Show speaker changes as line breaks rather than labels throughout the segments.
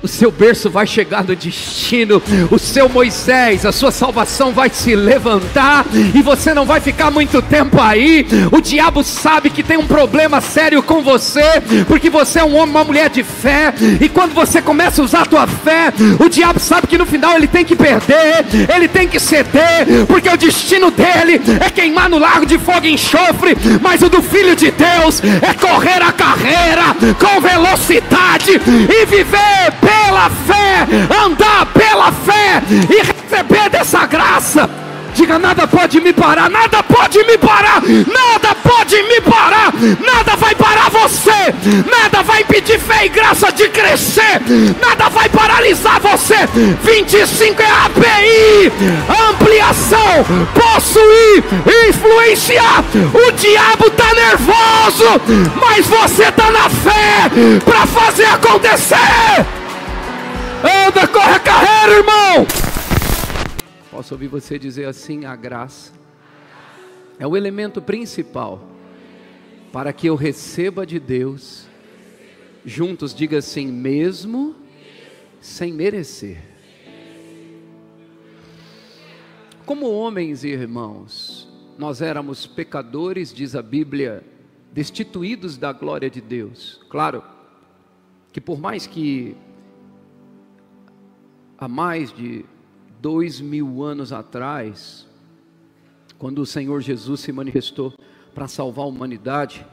o seu berço vai chegar no destino, o seu Moisés, a sua salvação vai se levantar, e você não vai ficar muito tempo aí. O diabo sabe que tem um problema sério com você, porque você é um homem, uma mulher de fé, e quando você começa a usar a tua fé, o diabo sabe que no final ele tem que perder, ele tem que ceder, porque o destino dele é queimar no lago de fogo e enxofre, mas o do Filho de Deus é correr a carreira com velocidade e viver pela fé, andar pela fé e receber dessa graça. Diga: nada pode me parar, nada pode me parar, nada pode me parar, nada vai parar você, nada vai impedir fé e graça de crescer, nada vai paralisar você. 25 é API, ampliação, possuir, influenciar. O diabo está nervoso, mas você está na fé para fazer acontecer. Anda, corre a carreira, irmão. Posso ouvir você dizer assim: a graça é o elemento principal para que eu receba de Deus. Juntos diga assim: mesmo sem merecer. Como homens e irmãos, nós éramos pecadores, diz a Bíblia, destituídos da glória de Deus. Claro que por mais que há mais de 2000 anos atrás, quando o Senhor Jesus se manifestou para salvar a humanidade,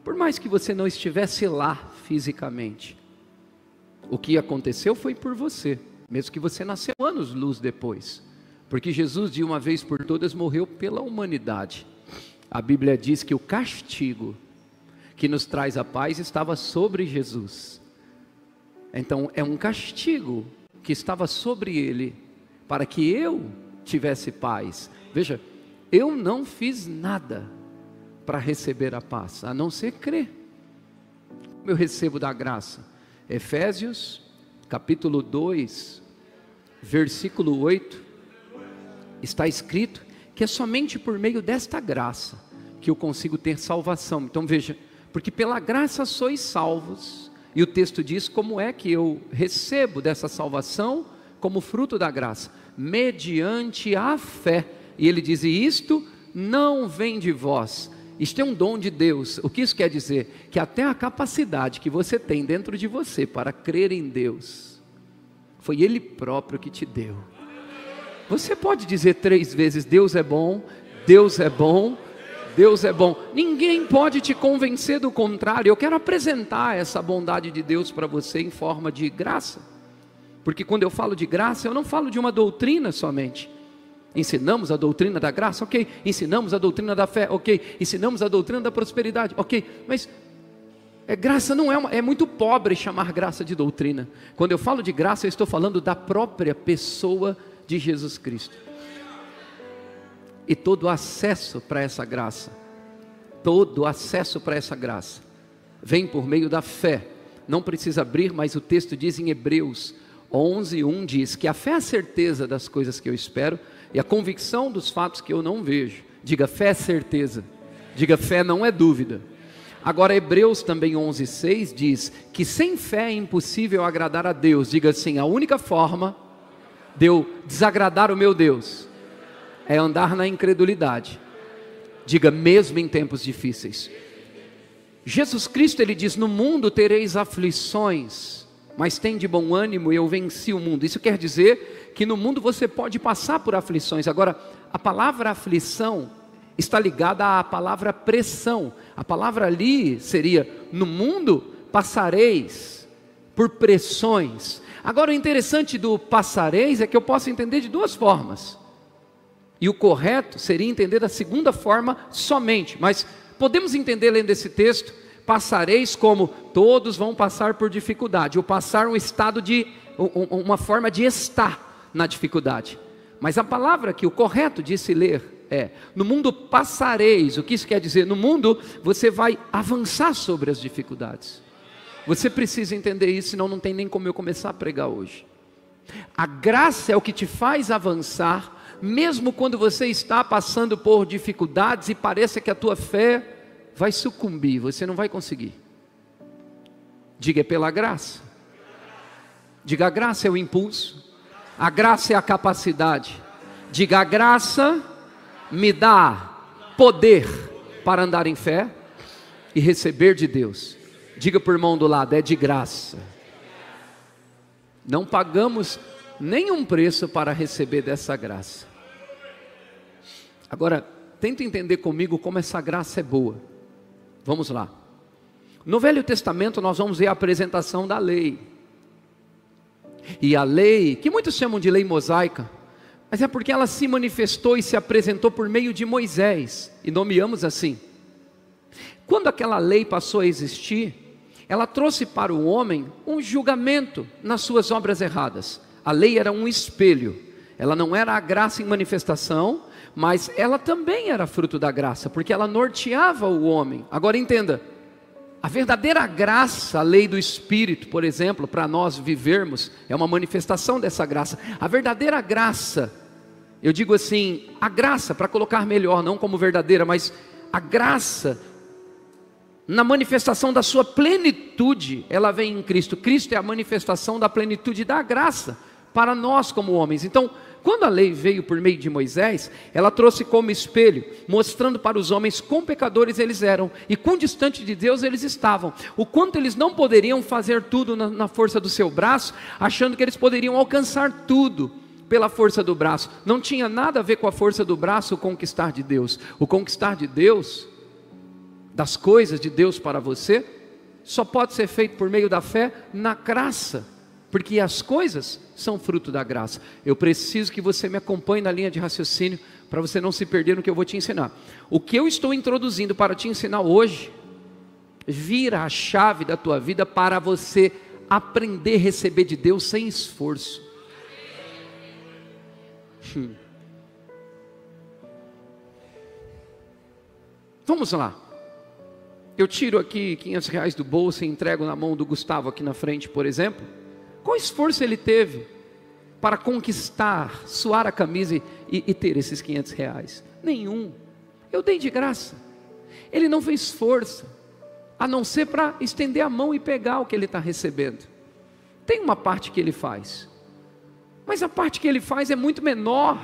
por mais que você não estivesse lá fisicamente, o que aconteceu foi por você, mesmo que você nasceu anos-luz depois, porque Jesus de uma vez por todas morreu pela humanidade. A Bíblia diz que o castigo que nos traz a paz estava sobre Jesus. Então é um castigo que estava sobre ele, para que eu tivesse paz. Veja, eu não fiz nada para receber a paz, a não ser crer. Eu recebo da graça. Efésios, capítulo 2, versículo 8, está escrito que é somente por meio desta graça que eu consigo ter salvação. Então veja, porque pela graça sois salvos, e o texto diz como é que eu recebo dessa salvação, como fruto da graça, mediante a fé. E ele diz: e isto não vem de vós, isto é um dom de Deus. O que isso quer dizer? Que até a capacidade que você tem dentro de você para crer em Deus, foi Ele próprio que te deu. Você pode dizer 3 vezes: Deus é bom, Deus é bom, Deus é bom. Ninguém pode te convencer do contrário. Eu quero apresentar essa bondade de Deus para você em forma de graça. Porque quando eu falo de graça, eu não falo de uma doutrina somente. Ensinamos a doutrina da graça, ok. Ensinamos a doutrina da fé, ok. Ensinamos a doutrina da prosperidade, ok. Mas graça não é muito pobre chamar graça de doutrina. Quando eu falo de graça, eu estou falando da própria pessoa de Jesus Cristo. E todo acesso para essa graça, vem por meio da fé. Não precisa abrir, mas o texto diz em Hebreus 11:1 diz que a fé é a certeza das coisas que eu espero e a convicção dos fatos que eu não vejo. Diga: fé é certeza. Diga: fé não é dúvida. Agora Hebreus também 11:6 diz que sem fé é impossível agradar a Deus. Diga assim: a única forma de eu desagradar o meu Deus é andar na incredulidade. Diga: mesmo em tempos difíceis. Jesus Cristo, ele diz: no mundo tereis aflições, mas tem de bom ânimo, eu venci o mundo. Isso quer dizer que no mundo você pode passar por aflições. Agora, a palavra aflição está ligada à palavra pressão. A palavra ali seria: no mundo passareis por pressões. Agora, o interessante do passareis é que eu posso entender de 2 formas. E o correto seria entender da segunda forma somente. Mas podemos entender, lendo esse texto, passareis como todos vão passar por dificuldade. O passar um estado de, uma forma de estar na dificuldade. Mas a palavra que o correto de se ler é: no mundo passareis. O que isso quer dizer? No mundo você vai avançar sobre as dificuldades. Você precisa entender isso, senão não tem nem como eu começar a pregar hoje. A graça é o que te faz avançar, mesmo quando você está passando por dificuldades e parece que a tua fé vai sucumbir, você não vai conseguir. Diga: é pela graça. Diga: a graça é o impulso, a graça é a capacidade. Diga: a graça me dá poder para andar em fé e receber de Deus. Diga para o irmão do lado: é de graça. Não pagamos nenhum preço para receber dessa graça. Agora, tenta entender comigo como essa graça é boa. Vamos lá. No Velho Testamento nós vamos ver a apresentação da lei. E a lei, que muitos chamam de lei mosaica, mas é porque ela se manifestou e se apresentou por meio de Moisés, e nomeamos assim. Quando aquela lei passou a existir, ela trouxe para o homem um julgamento nas suas obras erradas. A lei era um espelho, ela não era a graça em manifestação, mas ela também era fruto da graça, porque ela norteava o homem. Agora entenda, a verdadeira graça, a lei do Espírito, por exemplo, para nós vivermos, é uma manifestação dessa graça. A verdadeira graça, eu digo assim, a graça, para colocar melhor, não como verdadeira, mas a graça, na manifestação da sua plenitude, ela vem em Cristo. Cristo é a manifestação da plenitude da graça, para nós como homens. Então, quando a lei veio por meio de Moisés, ela trouxe como espelho, mostrando para os homens quão pecadores eles eram, e quão distante de Deus eles estavam, o quanto eles não poderiam fazer tudo na força do seu braço, achando que eles poderiam alcançar tudo pela força do braço. Não tinha nada a ver com a força do braço o conquistar de Deus. O conquistar de Deus, das coisas de Deus para você, só pode ser feito por meio da fé na graça, porque as coisas são fruto da graça. Eu preciso que você me acompanhe na linha de raciocínio, para você não se perder no que eu vou te ensinar. O que eu estou introduzindo para te ensinar hoje, vira a chave da tua vida para você aprender a receber de Deus sem esforço. Vamos lá. Eu tiro aqui R$500 do bolso e entrego na mão do Gustavo aqui na frente, por exemplo. Qual esforço ele teve para conquistar, suar a camisa e ter esses R$500? Nenhum. Eu dei de graça. Ele não fez força, a não ser para estender a mão e pegar o que ele está recebendo. Tem uma parte que ele faz, mas a parte que ele faz é muito menor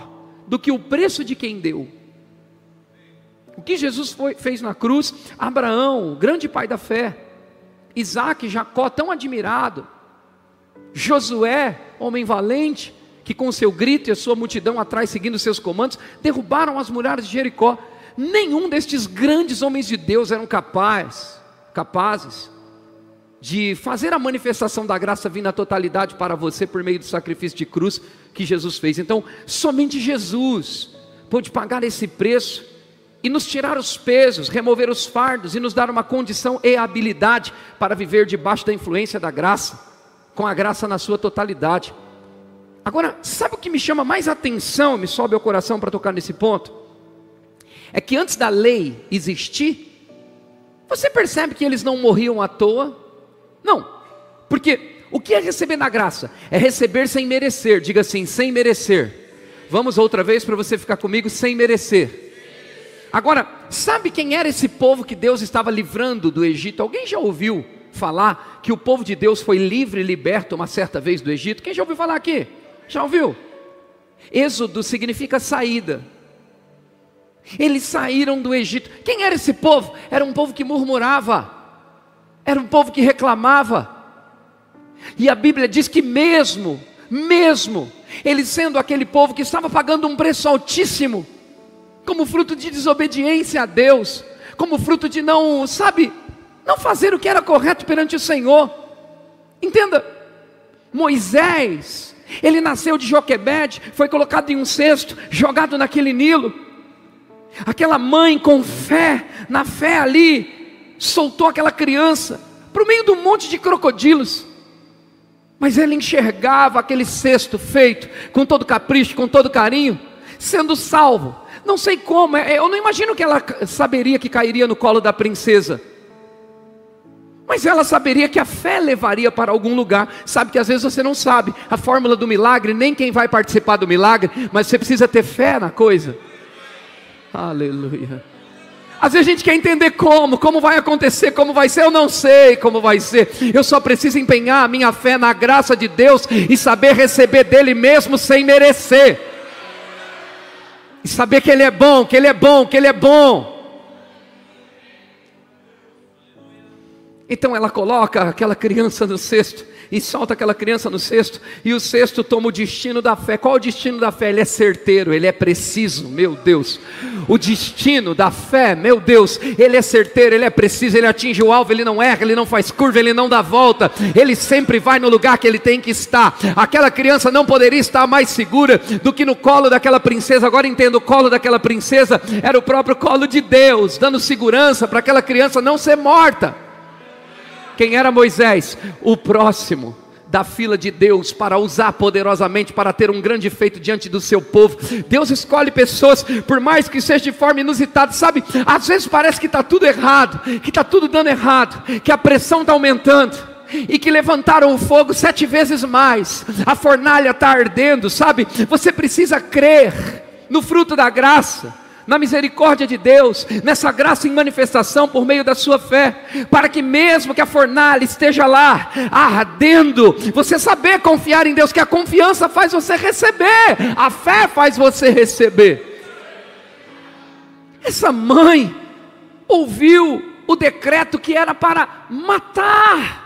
do que o preço de quem deu. O que Jesus fez na cruz, Abraão, grande pai da fé, Isaac, Jacó, tão admirado, Josué, homem valente, que com seu grito e a sua multidão atrás, seguindo seus comandos, derrubaram as muralhas de Jericó. Nenhum destes grandes homens de Deus eram capazes de fazer a manifestação da graça vir na totalidade para você por meio do sacrifício de cruz que Jesus fez. Então, somente Jesus pôde pagar esse preço e nos tirar os pesos, remover os fardos e nos dar uma condição e habilidade para viver debaixo da influência da graça, com a graça na sua totalidade. Agora, sabe o que me chama mais atenção, me sobe ao coração para tocar nesse ponto? É que antes da lei existir, você percebe que eles não morriam à toa? Não, porque o que é receber na graça? É receber sem merecer. Diga assim: sem merecer. Vamos outra vez para você ficar comigo: sem merecer. Agora, sabe quem era esse povo que Deus estava livrando do Egito? Alguém já ouviu falar que o povo de Deus foi livre e liberto uma certa vez do Egito? Quem já ouviu falar aqui? Já ouviu? Êxodo significa saída. Eles saíram do Egito. Quem era esse povo? Era um povo que murmurava, era um povo que reclamava. E a Bíblia diz que mesmo eles sendo aquele povo que estava pagando um preço altíssimo, como fruto de desobediência a Deus, como fruto de não fazer o que era correto perante o Senhor. Entenda, Moisés, ele nasceu de Joquebede, foi colocado em um cesto, jogado naquele Nilo. Aquela mãe com fé, na fé ali, soltou aquela criança para o meio de um monte de crocodilos. Mas ele enxergava aquele cesto feito com todo capricho, com todo carinho, sendo salvo. Não sei como, eu não imagino que ela saberia que cairia no colo da princesa, mas ela saberia que a fé levaria para algum lugar. Sabe que às vezes você não sabe a fórmula do milagre, nem quem vai participar do milagre, mas você precisa ter fé na coisa. Aleluia. Às vezes a gente quer entender como vai acontecer, como vai ser. Eu não sei como vai ser. Eu só preciso empenhar a minha fé na graça de Deus e saber receber dele mesmo sem merecer. E saber que ele é bom, que ele é bom, que ele é bom. Então ela coloca aquela criança no cesto e solta aquela criança no cesto, e o cesto toma o destino da fé. Qual é o destino da fé? Ele é certeiro, ele é preciso, meu Deus. O destino da fé, meu Deus, ele é certeiro, ele é preciso, ele atinge o alvo, ele não erra, ele não faz curva, ele não dá volta, ele sempre vai no lugar que ele tem que estar. Aquela criança não poderia estar mais segura do que no colo daquela princesa. Agora entendo, o colo daquela princesa era o próprio colo de Deus, dando segurança para aquela criança não ser morta. Quem era Moisés? O próximo da fila de Deus para usar poderosamente, para ter um grande feito diante do seu povo. Deus escolhe pessoas, por mais que seja de forma inusitada, sabe? Às vezes parece que está tudo errado, que está tudo dando errado, que a pressão está aumentando, e que levantaram o fogo 7 vezes mais, a fornalha está ardendo, sabe? Você precisa crer no fruto da graça, na misericórdia de Deus, nessa graça em manifestação por meio da sua fé, para que mesmo que a fornalha esteja lá, ardendo, você saber confiar em Deus, que a confiança faz você receber, a fé faz você receber. Essa mãe ouviu o decreto que era para matar.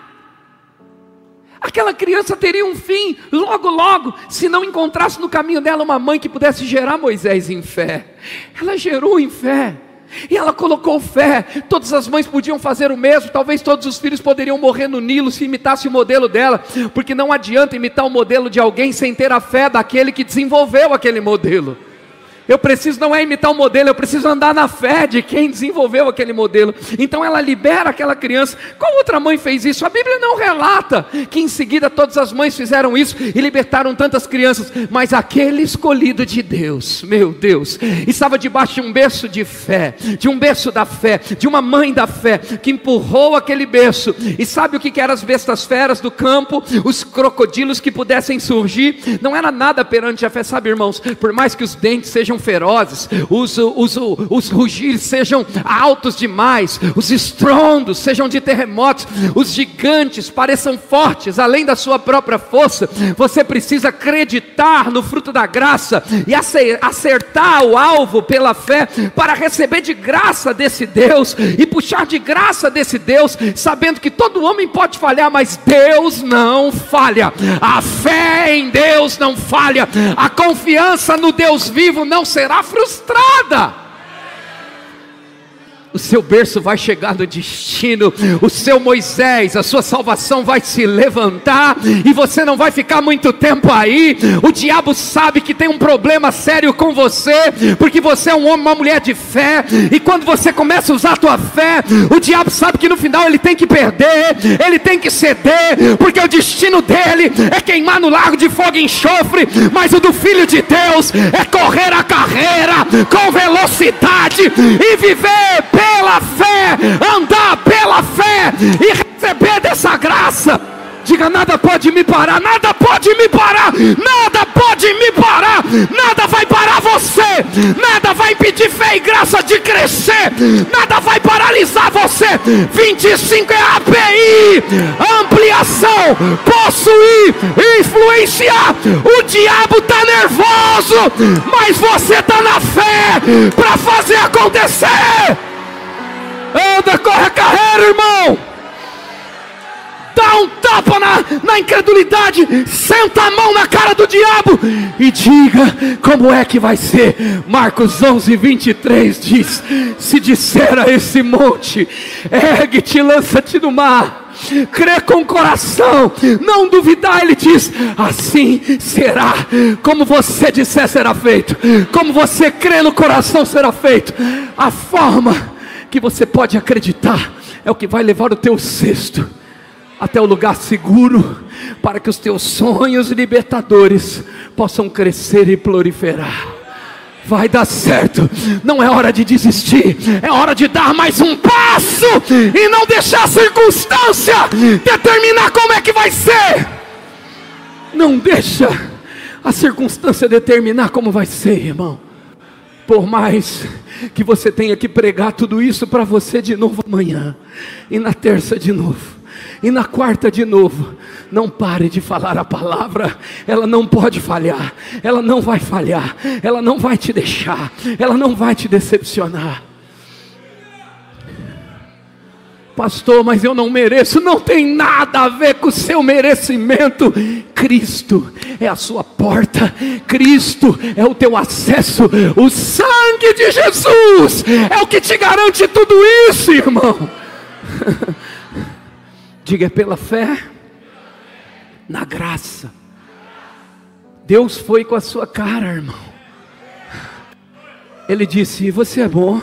Aquela criança teria um fim, logo logo, se não encontrasse no caminho dela uma mãe que pudesse gerar Moisés em fé. Ela gerou em fé, e ela colocou fé. Todas as mães podiam fazer o mesmo. Talvez todos os filhos poderiam morrer no Nilo se imitasse o modelo dela, porque não adianta imitar o modelo de alguém sem ter a fé daquele que desenvolveu aquele modelo. Eu preciso não é imitar o modelo, eu preciso andar na fé de quem desenvolveu aquele modelo. Então ela libera aquela criança. Qual outra mãe fez isso? A Bíblia não relata que em seguida todas as mães fizeram isso e libertaram tantas crianças. Mas aquele escolhido de Deus, meu Deus, estava debaixo de um berço de fé, de um berço da fé, de uma mãe da fé, que empurrou aquele berço. E sabe o que eram as bestas feras do campo? Os crocodilos que pudessem surgir. Não era nada perante a fé, sabe, irmãos? Por mais que os dentes sejam ferozes, os rugir sejam altos demais, os estrondos sejam de terremotos, os gigantes pareçam fortes além da sua própria força, você precisa acreditar no fruto da graça e acertar o alvo pela fé, para receber de graça desse Deus e puxar de graça desse Deus, sabendo que todo homem pode falhar, mas Deus não falha. A fé em Deus não falha, a confiança no Deus vivo não será frustrada. O seu berço vai chegar no destino, o seu Moisés, a sua salvação vai se levantar, e você não vai ficar muito tempo aí. O diabo sabe que tem um problema sério com você, porque você é um homem, uma mulher de fé, e quando você começa a usar a tua fé, o diabo sabe que no final ele tem que perder, ele tem que ceder, porque o destino dele é queimar no lago de fogo e enxofre, mas o do Filho de Deus é correr a carreira com velocidade e viver pela fé, andar pela fé e receber dessa graça. Diga: nada pode me parar, nada pode me parar, nada pode me parar, nada vai parar você, nada vai impedir fé e graça de crescer, nada vai paralisar você. 25 é API, ampliação, possuir, influenciar. O diabo está nervoso, mas você está na fé para fazer acontecer. Anda, corre a carreira, irmão. Dá um tapa na incredulidade, senta a mão na cara do diabo e diga como é que vai ser. Marcos 11:23 diz: se disser a esse monte, ergue-te e lança-te no mar, crê com o coração, não duvidar, ele diz, assim será. Como você disser será feito, como você crê no coração será feito. A forma que você pode acreditar é o que vai levar o teu cesto até o lugar seguro, para que os teus sonhos libertadores possam crescer e proliferar. Vai dar certo, não é hora de desistir, é hora de dar mais um passo e não deixar a circunstância determinar como é que vai ser. Não deixa a circunstância determinar como vai ser, irmão. Por mais que você tenha que pregar tudo isso para você de novo amanhã, e na terça de novo, e na quarta de novo, não pare de falar a palavra. Ela não pode falhar, ela não vai falhar, ela não vai te deixar, ela não vai te decepcionar. Pastor, mas eu não mereço. Não tem nada a ver com o seu merecimento. Cristo é a sua porta, Cristo é o teu acesso. O sangue de Jesus é o que te garante tudo isso, irmão. Diga, é pela fé na graça. Deus foi com a sua cara, irmão. Ele disse: você é bom.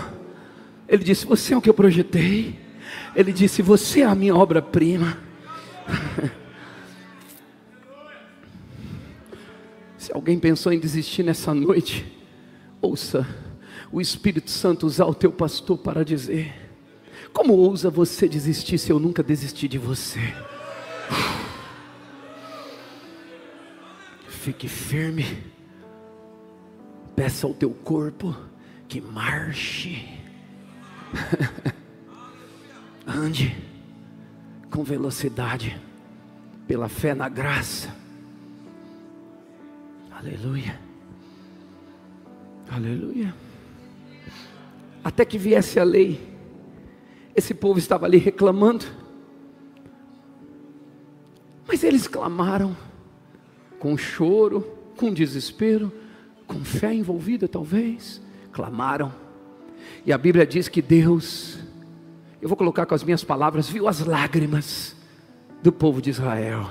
Ele disse: você é o que eu projetei. Ele disse: você é a minha obra-prima. Se alguém pensou em desistir nessa noite, ouça o Espírito Santo usar o teu pastor para dizer: como ousa você desistir se eu nunca desisti de você? Fique firme. Peça ao teu corpo que marche. Ande com velocidade, pela fé na graça. Aleluia, aleluia. Até que viesse a lei, esse povo estava ali reclamando, mas eles clamaram com choro, com desespero, com fé envolvida talvez. Clamaram, e a Bíblia diz que Deus, eu vou colocar com as minhas palavras, viu as lágrimas do povo de Israel.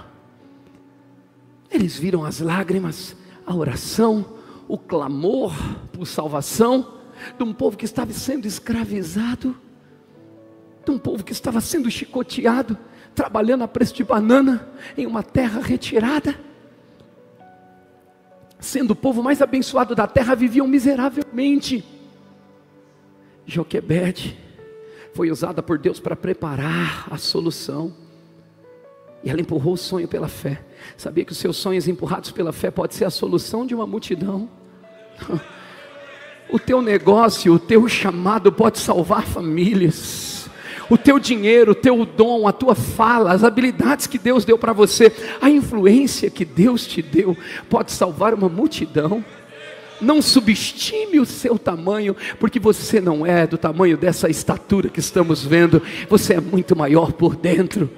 Eles viram as lágrimas, a oração, o clamor por salvação de um povo que estava sendo escravizado, de um povo que estava sendo chicoteado, trabalhando a preço de banana em uma terra retirada. Sendo o povo mais abençoado da terra, viviam miseravelmente. Joquebede foi usada por Deus para preparar a solução, e ela empurrou o sonho pela fé. Sabia que os seus sonhos empurrados pela fé pode ser a solução de uma multidão? O teu negócio, o teu chamado pode salvar famílias. O teu dinheiro, o teu dom, a tua fala, as habilidades que Deus deu para você, a influência que Deus te deu, pode salvar uma multidão. Não subestime o seu tamanho, porque você não é do tamanho dessa estatura que estamos vendo. Você é muito maior por dentro.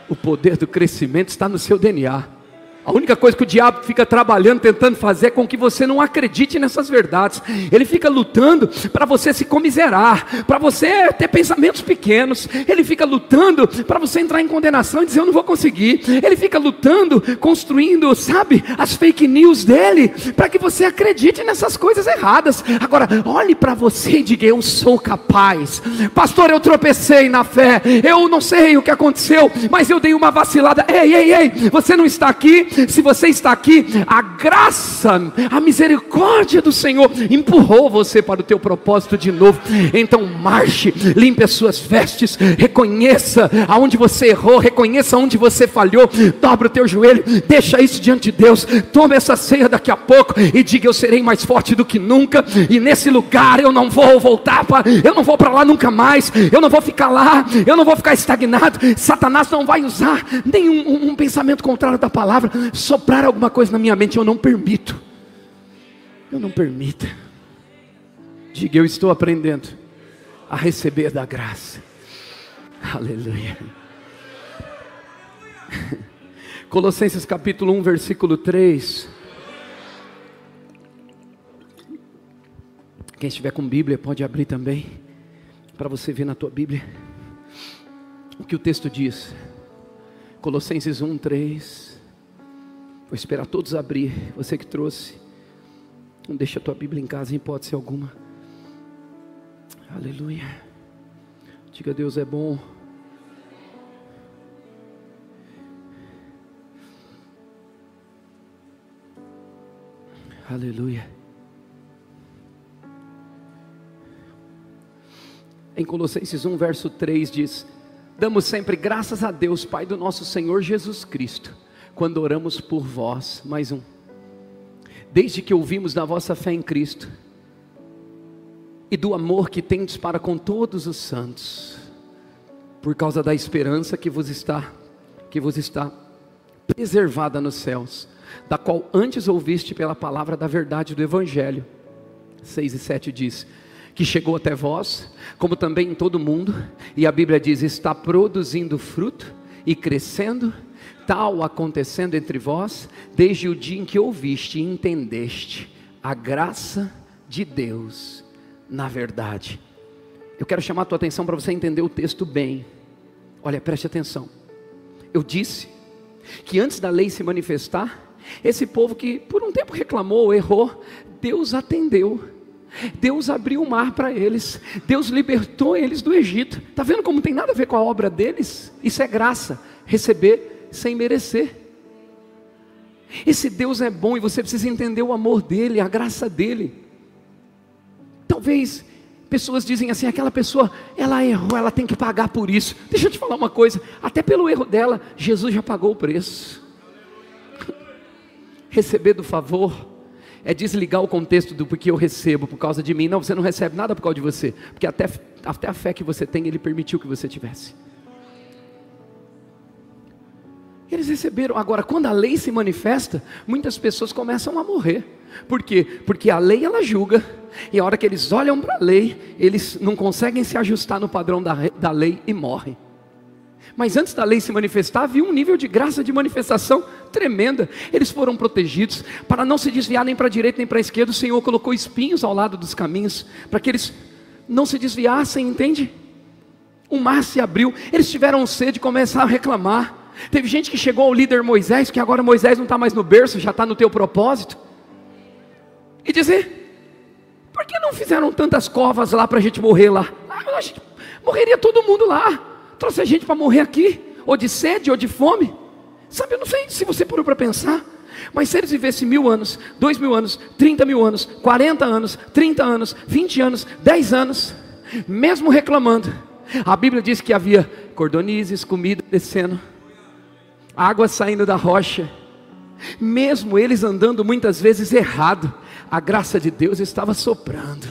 O poder do crescimento está no seu DNA. A única coisa que o diabo fica trabalhando, tentando fazer, é com que você não acredite nessas verdades. Ele fica lutando para você se comiserar, para você ter pensamentos pequenos. Ele fica lutando para você entrar em condenação e dizer: eu não vou conseguir. Ele fica lutando, construindo, sabe, as fake news dele, para que você acredite nessas coisas erradas. Agora, olhe para você e diga: eu sou capaz. Pastor, eu tropecei na fé, eu não sei o que aconteceu, mas eu dei uma vacilada. Ei, você não está aqui. Se você está aqui, a graça, a misericórdia do Senhor empurrou você para o teu propósito de novo. Então marche, limpe as suas vestes, reconheça aonde você errou, reconheça aonde você falhou, dobra o teu joelho, deixa isso diante de Deus, tome essa ceia daqui a pouco e diga: eu serei mais forte do que nunca, e nesse lugar eu não vou voltar, eu não vou para lá nunca mais, eu não vou ficar lá, eu não vou ficar estagnado. Satanás não vai usar nenhum pensamento contrário da palavra, soprar alguma coisa na minha mente. Eu não permito. Eu não permito. Diga: eu estou aprendendo a receber da graça. Aleluia. Colossenses capítulo 1, versículo 3. Quem estiver com Bíblia pode abrir também, para você ver na tua Bíblia o que o texto diz. Colossenses 1, 3. Vou esperar todos abrir. Você que trouxe, não deixa a tua Bíblia em casa em hipótese alguma. Aleluia. Diga: Deus é bom. Aleluia. Em Colossenses 1, verso 3 diz: damos sempre graças a Deus, Pai do nosso Senhor Jesus Cristo, quando oramos por vós. Mais um. Desde que ouvimos da vossa fé em Cristo e do amor que tendes para com todos os santos, por causa da esperança que vos está preservada nos céus, da qual antes ouviste pela palavra da verdade do Evangelho. 6 e 7 diz, que chegou até vós, como também em todo o mundo, e a Bíblia diz, está produzindo fruto e crescendo, tal acontecendo entre vós, desde o dia em que ouviste e entendeste a graça de Deus na verdade. Eu quero chamar a tua atenção para você entender o texto bem. Olha, preste atenção. Eu disse que antes da lei se manifestar, esse povo que por um tempo reclamou, errou, Deus atendeu. Deus abriu o mar para eles, Deus libertou eles do Egito. Está vendo como não tem nada a ver com a obra deles? Isso é graça, receber sem merecer. Esse Deus é bom e você precisa entender o amor dele, a graça dele. Talvez pessoas dizem assim, aquela pessoa, ela errou, ela tem que pagar por isso. Deixa eu te falar uma coisa, até pelo erro dela, Jesus já pagou o preço. Receber do favor é desligar o contexto do porque eu recebo por causa de mim. Não, você não recebe nada por causa de você, porque até a fé que você tem, Ele permitiu que você tivesse. Eles receberam. Agora, quando a lei se manifesta, muitas pessoas começam a morrer. Por quê? Porque a lei ela julga, e a hora que eles olham para a lei, eles não conseguem se ajustar no padrão da lei e morrem. Mas antes da lei se manifestar, havia um nível de graça de manifestação tremenda. Eles foram protegidos, para não se desviar nem para a direita nem para a esquerda. O Senhor colocou espinhos ao lado dos caminhos, para que eles não se desviassem, entende? O mar se abriu, eles tiveram sede, começaram a reclamar. Teve gente que chegou ao líder Moisés, que agora Moisés não está mais no berço, já está no teu propósito, e dizer, por que não fizeram tantas covas lá para a gente morrer lá? A gente morreria todo mundo lá. Trouxe a gente para morrer aqui, ou de sede, ou de fome. Sabe, eu não sei se você parou para pensar, mas se eles vivessem 1000 anos, 2000 anos, 30 mil anos, 40 anos, 30 anos, 20 anos, 10 anos, mesmo reclamando, a Bíblia diz que havia cordonizes, comida descendo, água saindo da rocha, mesmo eles andando muitas vezes errado, a graça de Deus estava soprando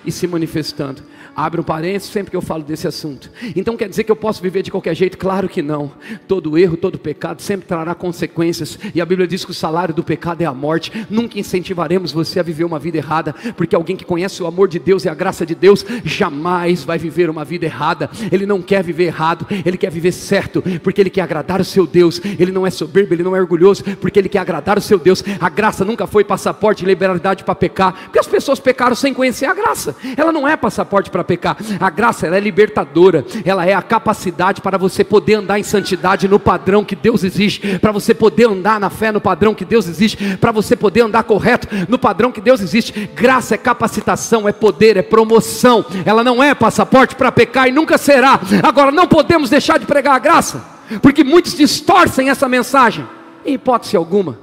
e se manifestando. Abre um parênteses sempre que eu falo desse assunto. Então quer dizer que eu posso viver de qualquer jeito? Claro que não. Todo erro, todo pecado sempre trará consequências, e a Bíblia diz que o salário do pecado é a morte. Nunca incentivaremos você a viver uma vida errada, porque alguém que conhece o amor de Deus e a graça de Deus, jamais vai viver uma vida errada. Ele não quer viver errado, ele quer viver certo, porque ele quer agradar o seu Deus. Ele não é soberbo, ele não é orgulhoso, porque ele quer agradar o seu Deus. A graça nunca foi passaporte de liberalidade para pecar, porque as pessoas pecaram sem conhecer a graça. Ela não é passaporte para pecar. A graça ela é libertadora, ela é a capacidade para você poder andar em santidade no padrão que Deus exige, para você poder andar na fé no padrão que Deus exige, para você poder andar correto no padrão que Deus exige. Graça é capacitação, é poder, é promoção. Ela não é passaporte para pecar e nunca será. Agora, não podemos deixar de pregar a graça, porque muitos distorcem essa mensagem. Em hipótese alguma,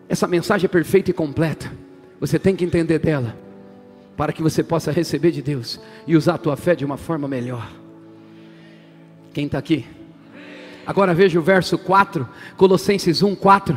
essa mensagem é perfeita e completa. Você tem que entender dela, para que você possa receber de Deus e usar a tua fé de uma forma melhor. Quem está aqui? Agora veja o verso 4, Colossenses 1, 4,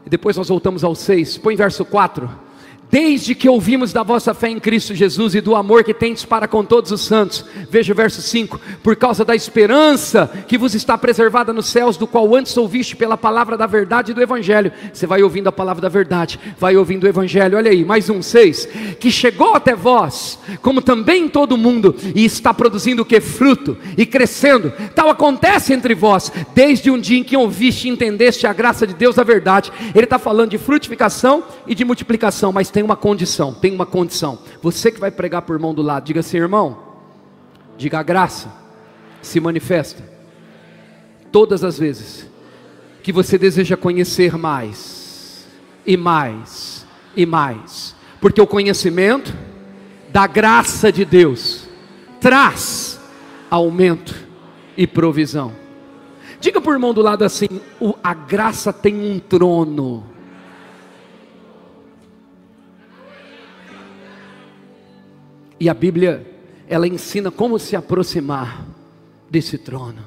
e depois nós voltamos ao 6, põe verso 4. Desde que ouvimos da vossa fé em Cristo Jesus e do amor que tendes para com todos os santos. Veja o verso 5, por causa da esperança que vos está preservada nos céus, do qual antes ouviste pela palavra da verdade do Evangelho. Você vai ouvindo a palavra da verdade, vai ouvindo o Evangelho. Olha aí, mais um, 6, que chegou até vós, como também em todo o mundo, e está produzindo o que? Fruto, e crescendo. Tal acontece entre vós, desde um dia em que ouviste e entendeste a graça de Deus, a verdade. Ele está falando de frutificação e de multiplicação, mas tem uma condição, você que vai pregar por irmão do lado, diga assim, irmão, diga, a graça se manifesta todas as vezes que você deseja conhecer mais, e mais, e mais, porque o conhecimento da graça de Deus traz aumento e provisão. Diga por irmão do lado assim, a graça tem um trono. E a Bíblia, ela ensina como se aproximar desse trono.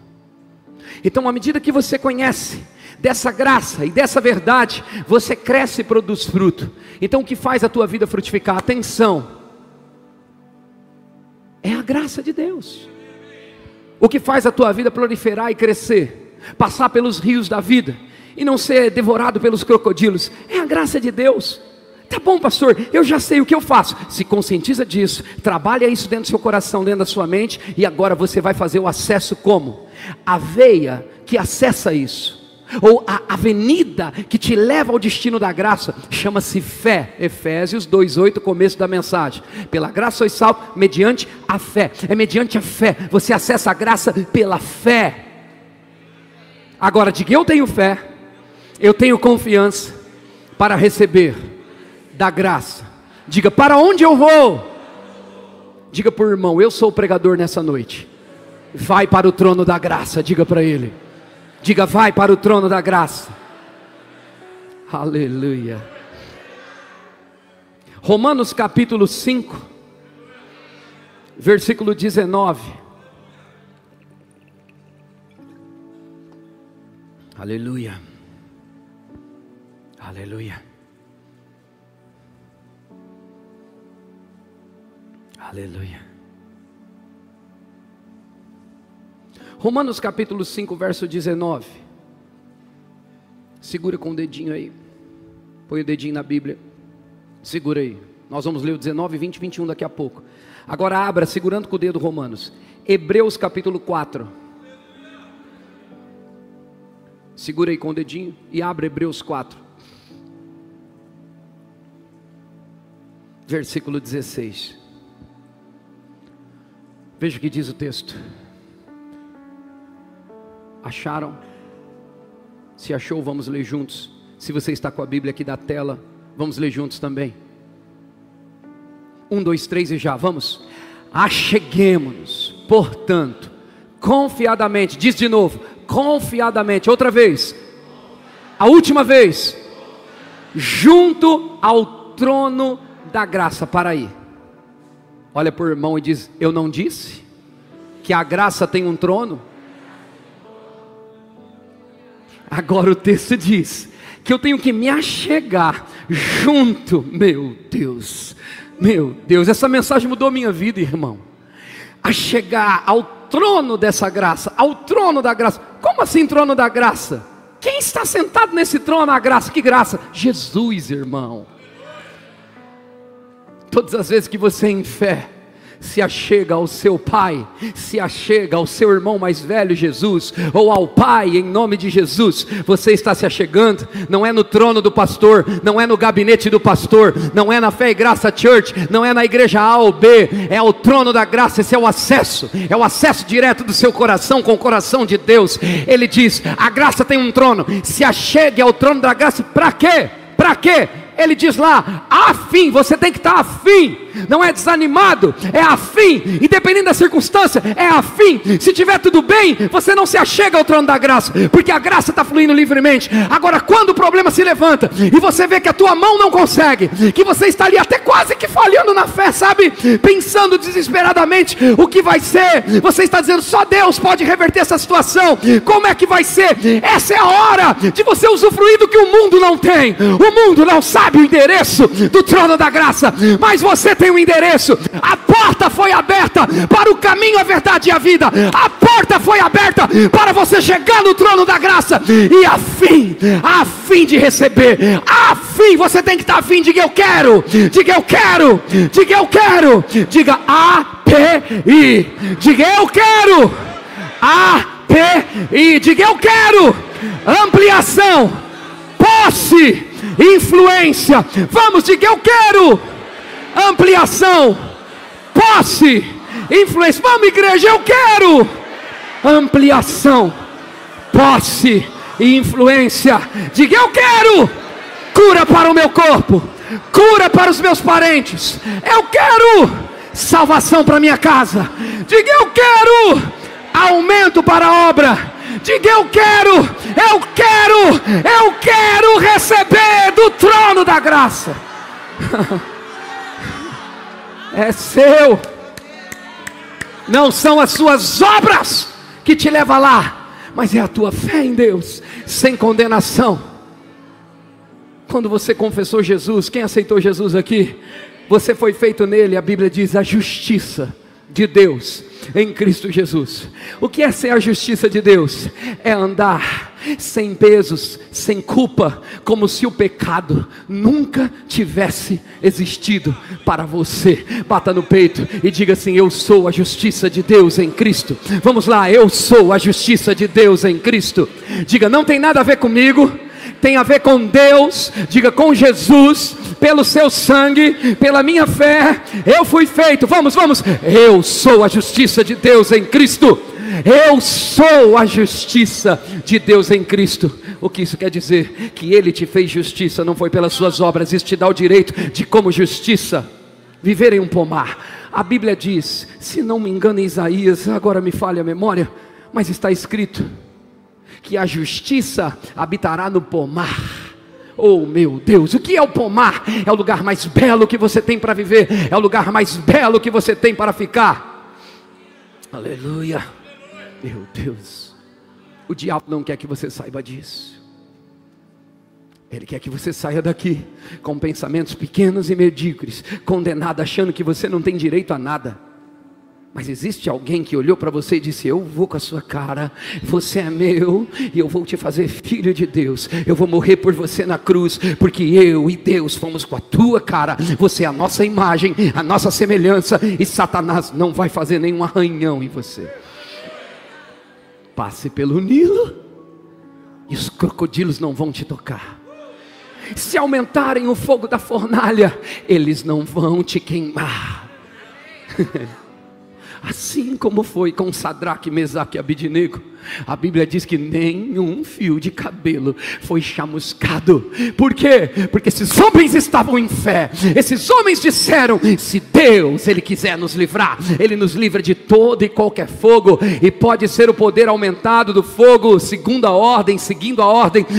Então, à medida que você conhece dessa graça e dessa verdade, você cresce e produz fruto. Então, o que faz a tua vida frutificar? Atenção, É a graça de Deus. O que faz a tua vida proliferar e crescer, passar pelos rios da vida e não ser devorado pelos crocodilos, é a graça de Deus. Tá bom, pastor, eu já sei o que eu faço. Se conscientiza disso, trabalha isso dentro do seu coração, dentro da sua mente, e agora você vai fazer o acesso como? A veia que acessa isso, ou a avenida que te leva ao destino da graça, chama-se fé. Efésios 2:8, começo da mensagem. Pela graça sois salvos mediante a fé. É mediante a fé, você acessa a graça pela fé. Agora diga: eu tenho fé, eu tenho confiança para receber da graça. Diga: para onde eu vou? Diga para o irmão: eu sou o pregador nessa noite. Vai para o trono da graça. Diga para ele. Diga: vai para o trono da graça. Aleluia. Romanos capítulo 5, versículo 19. Aleluia. Aleluia. Aleluia. Romanos capítulo 5, verso 19. Segura com o dedinho aí. Põe o dedinho na Bíblia. Segura aí. Nós vamos ler o 19, 20 e 21 daqui a pouco. Agora abra, segurando com o dedo, Romanos. Hebreus capítulo 4. Segura aí com o dedinho e abre Hebreus 4. Versículo 16. Veja o que diz o texto. Acharam? Se achou, vamos ler juntos. Se você está com a Bíblia aqui da tela, vamos ler juntos também. 1, 2, 3 e já, vamos. Acheguemo-nos, portanto, confiadamente. Diz de novo: confiadamente. Outra vez, a última vez. Junto ao trono da graça. Para aí. Olha para o irmão e diz: eu não disse que a graça tem um trono? Agora o texto diz que eu tenho que me achegar junto. Meu Deus, essa mensagem mudou minha vida, irmão. Achegar ao trono dessa graça, ao trono da graça. Como assim trono da graça? Quem está sentado nesse trono da graça? Que graça? Jesus, irmão. Todas as vezes que você em fé se achega ao seu pai, se achega ao seu irmão mais velho Jesus, ou ao pai em nome de Jesus, você está se achegando, não é no trono do pastor, não é no gabinete do pastor, não é na Fé e Graça Church, não é na igreja A ou B, é ao trono da graça. Esse é o acesso direto do seu coração com o coração de Deus. Ele diz: a graça tem um trono, se achegue ao trono da graça. Para quê? Para quê? Ele diz lá: afim, você tem que estar afim, não é desanimado, é afim, independente da circunstância, é afim. Se tiver tudo bem, você não se achega ao trono da graça, porque a graça está fluindo livremente. Agora, quando o problema se levanta, e você vê que a tua mão não consegue, que você está ali até quase que falhando na fé, sabe, pensando desesperadamente o que vai ser, você está dizendo: só Deus pode reverter essa situação, como é que vai ser? Essa é a hora de você usufruir do que o mundo não tem. O mundo não sabe o endereço do trono da graça, mas você tem o endereço. A porta foi aberta para o caminho, a verdade e a vida. A porta foi aberta para você chegar no trono da graça e a fim de receber. A fim, você tem que estar a fim. Diga: eu quero. Diga: eu quero. Diga: eu quero. Diga: API. Diga: eu quero. API. Diga: eu quero. Ampliação, posse, influência. Vamos, diga: eu quero. Ampliação, posse, influência. Vamos, igreja: eu quero. Ampliação, posse e influência. Diga: eu quero. Cura para o meu corpo, cura para os meus parentes. Eu quero salvação para minha casa. Diga: eu quero aumento para a obra. Diga: eu quero receber do trono da graça. É seu. Não são as suas obras que te levam lá, mas é a tua fé em Deus, sem condenação. Quando você confessou Jesus, quem aceitou Jesus aqui? Você foi feito nele, a Bíblia diz, a justiça de Deus em Cristo Jesus. O que é ser a justiça de Deus? É andar sem pesos, sem culpa, como se o pecado nunca tivesse existido para você. Bata no peito e diga assim: eu sou a justiça de Deus em Cristo. Vamos lá, eu sou a justiça de Deus em Cristo. Diga: não tem nada a ver comigo, tem a ver com Deus. Diga: com Jesus, pelo seu sangue, pela minha fé, eu fui feito. Vamos, eu sou a justiça de Deus em Cristo. Eu sou a justiça de Deus em Cristo. O que isso quer dizer? Que Ele te fez justiça, não foi pelas suas obras. Isso te dá o direito de, como justiça, viver em um pomar. A Bíblia diz, se não me engano em Isaías, agora me falha a memória, mas está escrito que a justiça habitará no pomar. Oh meu Deus, o que é o pomar? É o lugar mais belo que você tem para viver, é o lugar mais belo que você tem para ficar. Aleluia. Meu Deus, o diabo não quer que você saiba disso. Ele quer que você saia daqui com pensamentos pequenos e medíocres, condenado, achando que você não tem direito a nada. Mas existe alguém que olhou para você e disse: eu vou com a sua cara, você é meu, e eu vou te fazer filho de Deus. Eu vou morrer por você na cruz, porque eu e Deus fomos com a tua cara. Você é a nossa imagem, a nossa semelhança, e Satanás não vai fazer nenhum arranhão em você. Passe pelo Nilo e os crocodilos não vão te tocar. Se aumentarem o fogo da fornalha, eles não vão te queimar. Assim como foi com Sadraque, Mesaque e Abidnego, a Bíblia diz que nenhum fio de cabelo foi chamuscado. Por quê? Porque esses homens estavam em fé. Esses homens disseram: se Deus, Ele quiser nos livrar, Ele nos livra de todo e qualquer fogo. E pode ser o poder aumentado do fogo, segundo a ordem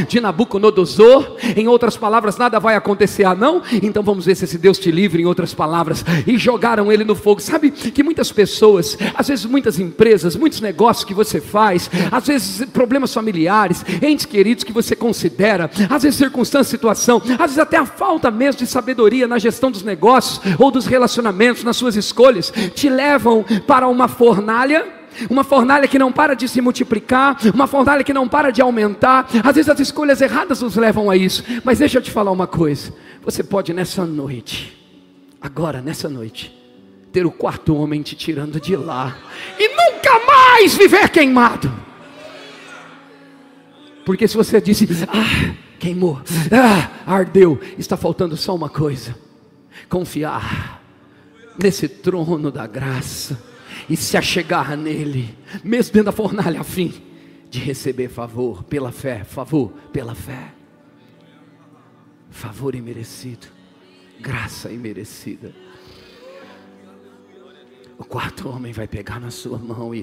de Nabucodonosor. Em outras palavras, nada vai acontecer. Ah não? Então vamos ver se esse Deus te livra, em outras palavras. E jogaram ele no fogo. Sabe que muitas pessoas, às vezes muitas empresas, muitos negócios que você faz, às vezes problemas familiares, entes queridos que você considera, às vezes circunstância, situação, às vezes até a falta mesmo de sabedoria na gestão dos negócios ou dos relacionamentos, nas suas escolhas, te levam para uma fornalha que não para de se multiplicar, uma fornalha que não para de aumentar. Às vezes as escolhas erradas nos levam a isso. Mas deixa eu te falar uma coisa: você pode nessa noite, agora nessa noite, ter o quarto homem te tirando de lá e nunca mais viver queimado. Porque se você disse: queimou, ardeu, está faltando só uma coisa: confiar nesse trono da graça e se achegar nele, mesmo dentro da fornalha, a fim de receber favor pela fé. Favor pela fé, favor imerecido, graça imerecida. O quarto homem vai pegar na sua mão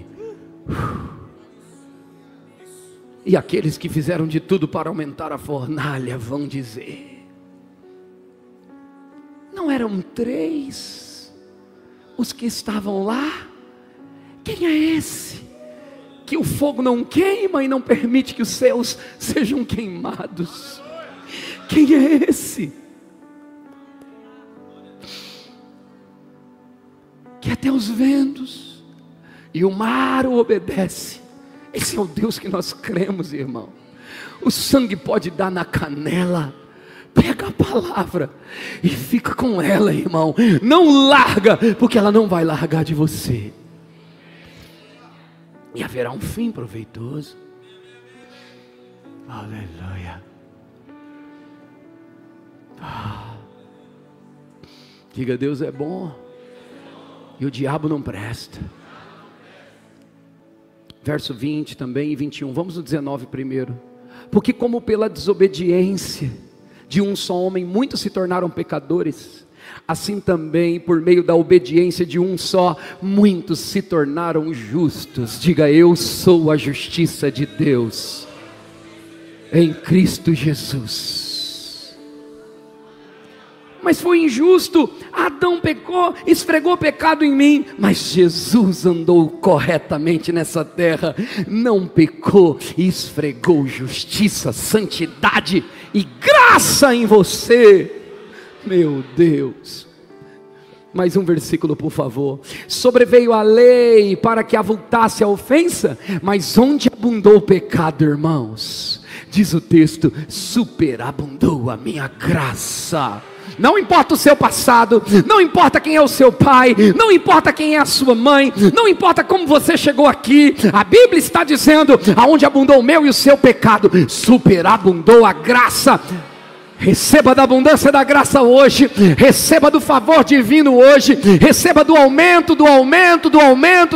e aqueles que fizeram de tudo para aumentar a fornalha vão dizer: não eram 3 os que estavam lá? Quem é esse que o fogo não queima e não permite que os céus sejam queimados? Quem é esse que até os ventos e o mar o obedece? Esse é o Deus que nós cremos, irmão. O sangue pode dar na canela. Pega a palavra e fica com ela, irmão. Não larga, porque ela não vai largar de você. E haverá um fim proveitoso. Aleluia. Diga: Deus é bom e o diabo não presta. Verso 20 também e 21. Vamos no 19 primeiro. Porque como pela desobediência de um só homem muitos se tornaram pecadores, assim também por meio da obediência de um só muitos se tornaram justos. Diga: eu sou a justiça de Deus em Cristo Jesus. Mas foi injusto, Adão pecou, esfregou pecado em mim, mas Jesus andou corretamente nessa terra, não pecou e esfregou justiça, santidade e graça em você. Meu Deus, Mais um versículo, por favor. Sobreveio a lei para que avultasse a ofensa, mas onde abundou o pecado, irmãos, diz o texto, superabundou a minha graça. Não importa o seu passado, não importa quem é o seu pai, não importa quem é a sua mãe, não importa como você chegou aqui, a Bíblia está dizendo, aonde abundou o meu e o seu pecado, superabundou a graça. Receba da abundância da graça hoje, receba do favor divino hoje, receba do aumento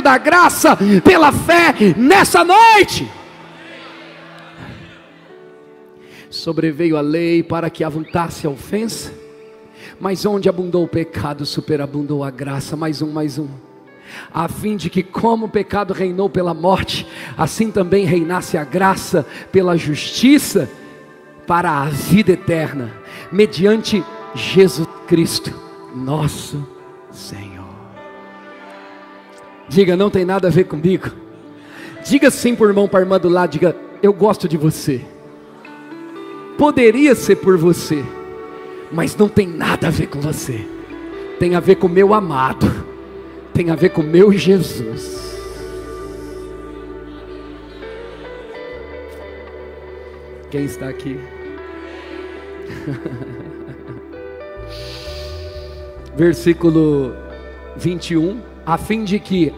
da graça, pela fé, nessa noite. Sobreveio a lei para que avultasse a ofensa, mas onde abundou o pecado, superabundou a graça. Mais um. A fim de que como o pecado reinou pela morte, assim também reinasse a graça pela justiça, para a vida eterna, mediante Jesus Cristo, nosso Senhor. Diga, não tem nada a ver comigo. Diga sim para o irmão, para a irmã do lado, diga, eu gosto de você. Poderia ser por você, mas não tem nada a ver com você. Tem a ver com o meu amado, tem a ver com o meu Jesus. Quem está aqui? Versículo 21. A fim de que,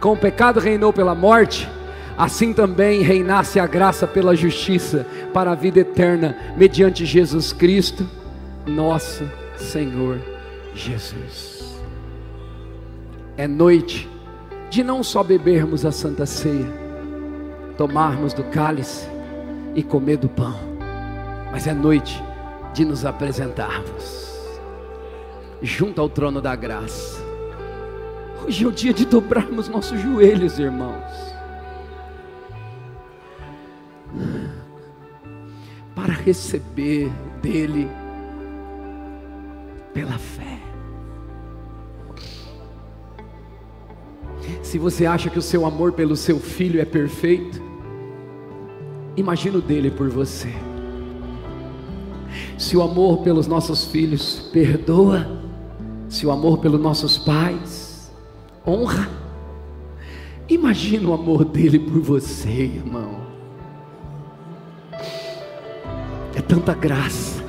com o pecado reinou pela morte, assim também reinasse a graça pela justiça, para a vida eterna, mediante Jesus Cristo, nosso Senhor Jesus. É noite de não só bebermos a Santa Ceia, tomarmos do cálice e comer do pão, mas é noite de nos apresentarmos junto ao trono da graça. Hoje é o dia de dobrarmos nossos joelhos, irmãos, para receber dele pela fé. Se você acha que o seu amor pelo seu filho é perfeito, imagina o dele por você. Se o amor pelos nossos filhos perdoa, se o amor pelos nossos pais honra, imagina o amor dele por você, irmão. É tanta graça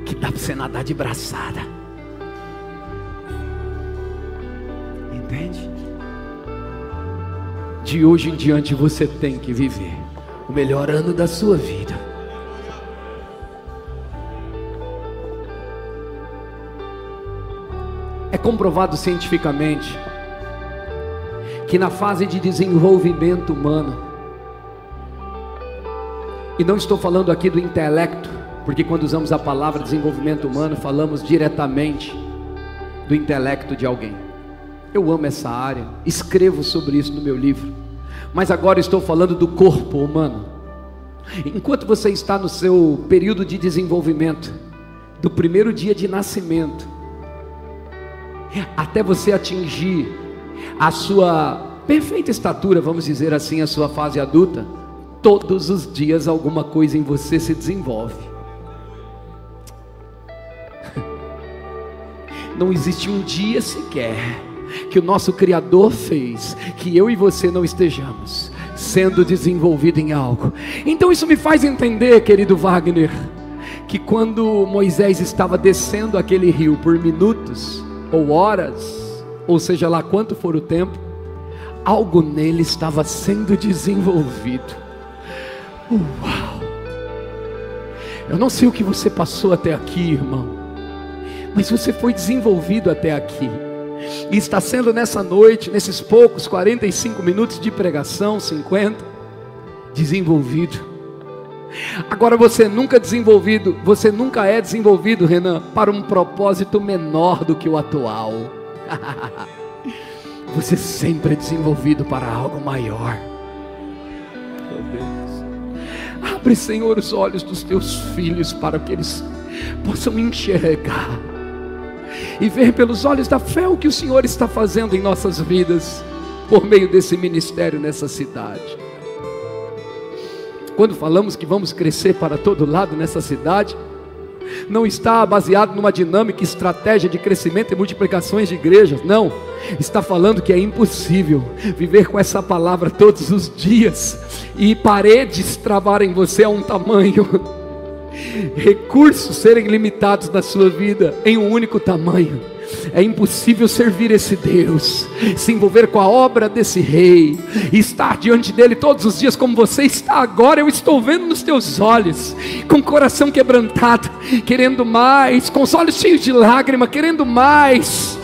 que dá para você nadar de braçada. Entende? De hoje em diante você tem que viver o melhor ano da sua vida. É comprovado cientificamente que na fase de desenvolvimento humano, e não estou falando aqui do intelecto, porque quando usamos a palavra desenvolvimento humano, falamos diretamente do intelecto de alguém. Eu amo essa área, escrevo sobre isso no meu livro, mas agora estou falando do corpo humano. Enquanto você está no seu período de desenvolvimento, do primeiro dia de nascimento, até você atingir a sua perfeita estatura, vamos dizer assim, a sua fase adulta, todos os dias alguma coisa em você se desenvolve. Não existe um dia sequer que o nosso Criador fez que eu e você não estejamos sendo desenvolvido em algo. Então isso me faz entender, querido Wagner, que quando Moisés estava descendo aquele rio por minutos ou horas, ou seja lá quanto for o tempo, algo nele estava sendo desenvolvido. Uau! Eu não sei o que você passou até aqui, irmão, mas você foi desenvolvido até aqui, e está sendo nessa noite, nesses poucos 45 minutos de pregação, 50, desenvolvido. Agora você nunca é desenvolvido, Renan, para um propósito menor do que o atual. Você sempre é desenvolvido para algo maior. Oh Deus, abre, Senhor, os olhos dos teus filhos para que eles possam enxergar e ver pelos olhos da fé o que o Senhor está fazendo em nossas vidas, por meio desse ministério nessa cidade. Quando falamos que vamos crescer para todo lado nessa cidade, não está baseado numa dinâmica, estratégia de crescimento e multiplicações de igrejas, não. Está falando que é impossível viver com essa palavra todos os dias e paredes travarem você a um tamanho, recursos serem limitados na sua vida em um único tamanho. É impossível servir esse Deus, se envolver com a obra desse rei, e estar diante dele todos os dias como você está agora. Eu estou vendo nos teus olhos, com o coração quebrantado, querendo mais, com os olhos cheios de lágrima, querendo mais,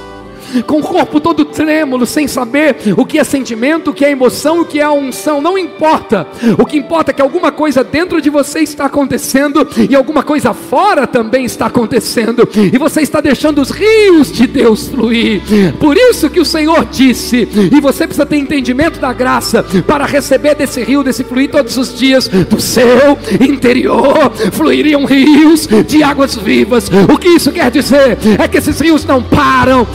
com o corpo todo trêmulo, sem saber o que é sentimento, o que é emoção, o que é a unção. Não importa, o que importa é que alguma coisa dentro de você está acontecendo, e alguma coisa fora também está acontecendo, e você está deixando os rios de Deus fluir. Por isso que o Senhor disse, e você precisa ter entendimento da graça, para receber desse rio, desse fluir todos os dias, do seu interior fluiriam rios de águas vivas. O que isso quer dizer? É que esses rios não param.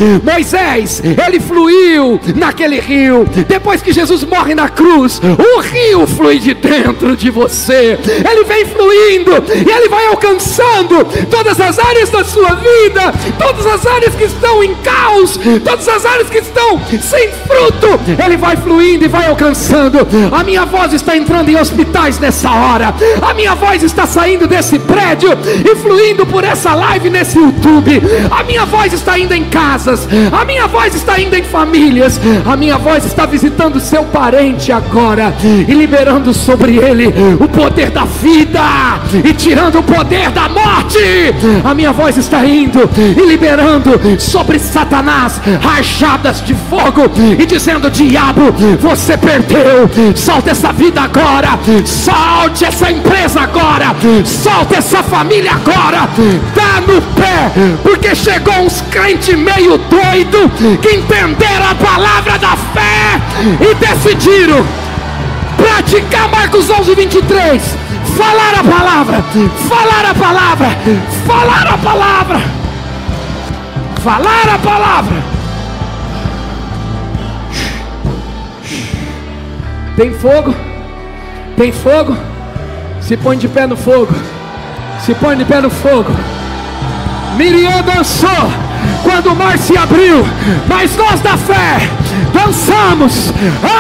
Moisés, ele fluiu naquele rio. Depois que Jesus morre na cruz, o rio flui de dentro de você. Ele vem fluindo e ele vai alcançando todas as áreas da sua vida, todas as áreas que estão em caos, todas as áreas que estão sem fruto. Ele vai fluindo e vai alcançando. A minha voz está entrando em hospitais nessa hora. A minha voz está saindo desse prédio e fluindo por essa live nesse YouTube. A minha voz está indo em casas. A minha voz está indo em famílias. A minha voz está visitando seu parente agora e liberando sobre ele o poder da vida e tirando o poder da morte. A minha voz está indo e liberando sobre Satanás rajadas de fogo e dizendo: diabo, você perdeu. Solta essa vida agora. Solte essa empresa agora. Solta essa família agora. Dá no pé, porque chegou uns crentes meio doido que entenderam a palavra da fé e decidiram praticar Marcos 11:23. Falar a palavra, falar a palavra, falar a palavra, falar a palavra. Tem fogo? Tem fogo? Se põe de pé no fogo. Se põe de pé no fogo. Miriam dançou quando o mar se abriu, mas nós da fé dançamos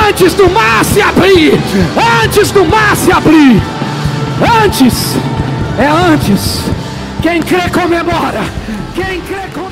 antes do mar se abrir. Antes do mar se abrir. Antes. É antes. Quem crê comemora. Quem crê comemora.